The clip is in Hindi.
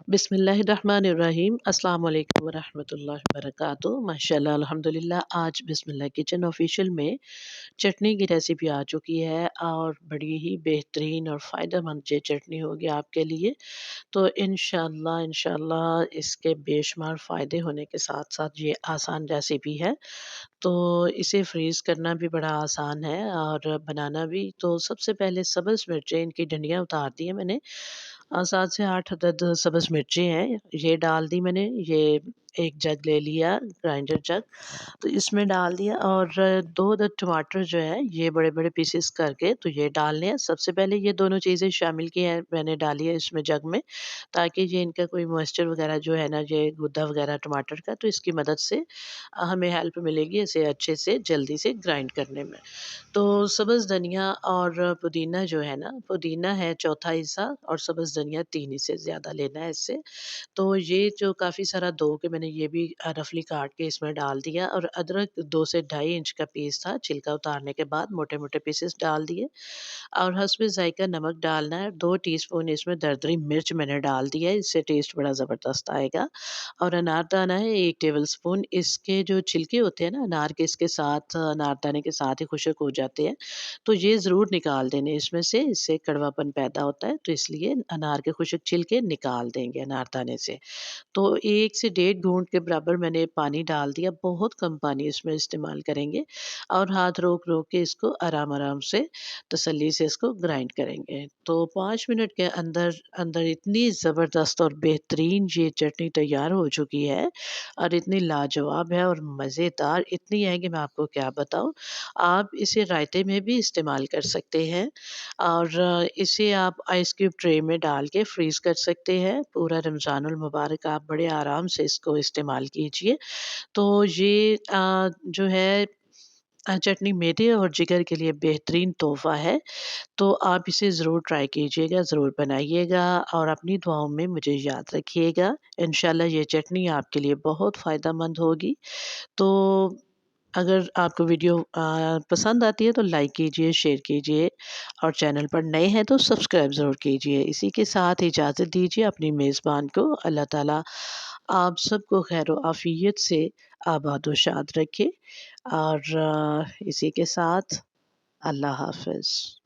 बिस्मिल्लाहिर्रहमानिर्रहीम अस्सलाम वालेकुम वरहमतुल्लाहि वबरकातुहू। माशाल्लाह अल्हम्दुलिल्लाह आज बिस्मिल्लाह किचन ऑफिशियल में चटनी की रेसिपी आ चुकी है और बड़ी ही बेहतरीन और फ़ायदेमंद ये चटनी होगी आपके लिए। तो इंशाअल्लाह इंशाअल्लाह इसके बेशुमार फ़ायदे होने के साथ-साथ ये आसान रेसिपी है। तो इसे फ्रीज़ करना भी बड़ा आसान है और बनाना भी। तो सबसे पहले सब्ज़ मिर्चें इनकी डंडियाँ उतार दी हैं मैंने। 7 से 8 अदद सब्ज़ मिर्ची हैं, ये डाल दी मैंने। ये 1 जग ले लिया, ग्राइंडर जग, तो इसमें डाल दिया। और 2 अदद टमाटर जो है ये बड़े-बड़े पीसेस करके तो ये डालने हैं। सबसे पहले ये दोनों चीज़ें शामिल की हैं, मैंने डाली है इसमें जग में, ताकि ये इनका कोई मॉइस्चर वगैरह जो है ना, ये गुद्दा वगैरह टमाटर का, तो इसकी मदद से हमें हेल्प मिलेगी इसे अच्छे से जल्दी से ग्राइंड करने में। तो सब्ज़ धनिया और पुदीना जो है ना, पुदीना है चौथा हिस्सा और सब्ज़ धनिया 3 हिस्से ज़्यादा लेना है इससे। तो ये जो काफ़ी सारा धो के मैंने ये भी रफली काट के इसमें डाल दिया। और अदरक 2 से ढाई इंच का पीस था, छिलका उतारने के बाद मोटे-मोटे पीसेस डाल दिए। और हस्बे ज़ायक़ा नमक डालना है, 2 टीस्पून इसमें दरदरी मिर्च मैंने डाल दिया है, इससे टेस्ट बड़ा ज़बरदस्त आएगा। और अनारदाना है 1 टेबलस्पून, इसके जो छिलके होते हैं ना अनार के, इसके साथ अनारदाने के साथ ही खुश्क हो जाते हैं, तो ये ज़रूर निकाल देने इसमें से, इससे कड़वापन पैदा होता है, तो इसलिए अनार के खुश्क छिलके निकाल देंगे अनारदाने से। तो 1 से डेढ़ घूँट के बराबर मैंने पानी डाल दिया, बहुत कम पानी इसमें इस्तेमाल करेंगे। और हाथ रोक-रोक के इसको आराम-आराम से तसल्ली से इसको ग्राइंड करेंगे। तो 5 मिनट के अंदर अंदर इतनी ज़बरदस्त और बेहतरीन ये चटनी तैयार हो चुकी है और इतनी लाजवाब है और मज़ेदार इतनी है कि मैं आपको क्या बताऊँ। आप इसे रायते में भी इस्तेमाल कर सकते हैं और इसे आप आइस क्यूब ट्रे में डाल के फ्रीज़ कर सकते हैं। पूरा रमज़ानुल मुबारक आप बड़े आराम से इसको इस्तेमाल कीजिए। तो ये जो है चटनी मेदे और जिगर के लिए बेहतरीन तोहफ़ा है। तो आप इसे ज़रूर ट्राई कीजिएगा, ज़रूर बनाइएगा और अपनी दुआओं में मुझे याद रखिएगा। इंशाअल्लाह ये चटनी आपके लिए बहुत फ़ायदेमंद होगी। तो अगर आपको वीडियो पसंद आती है तो लाइक कीजिए, शेयर कीजिए और चैनल पर नए हैं तो सब्सक्राइब ज़रूर कीजिए। इसी के साथ इजाज़त दीजिए अपनी मेज़बान को। अल्लाह ताला आप सबको खैर व आफ़ियत से आबाद व शाद रखे। और इसी के साथ अल्लाह हाफ़िज़।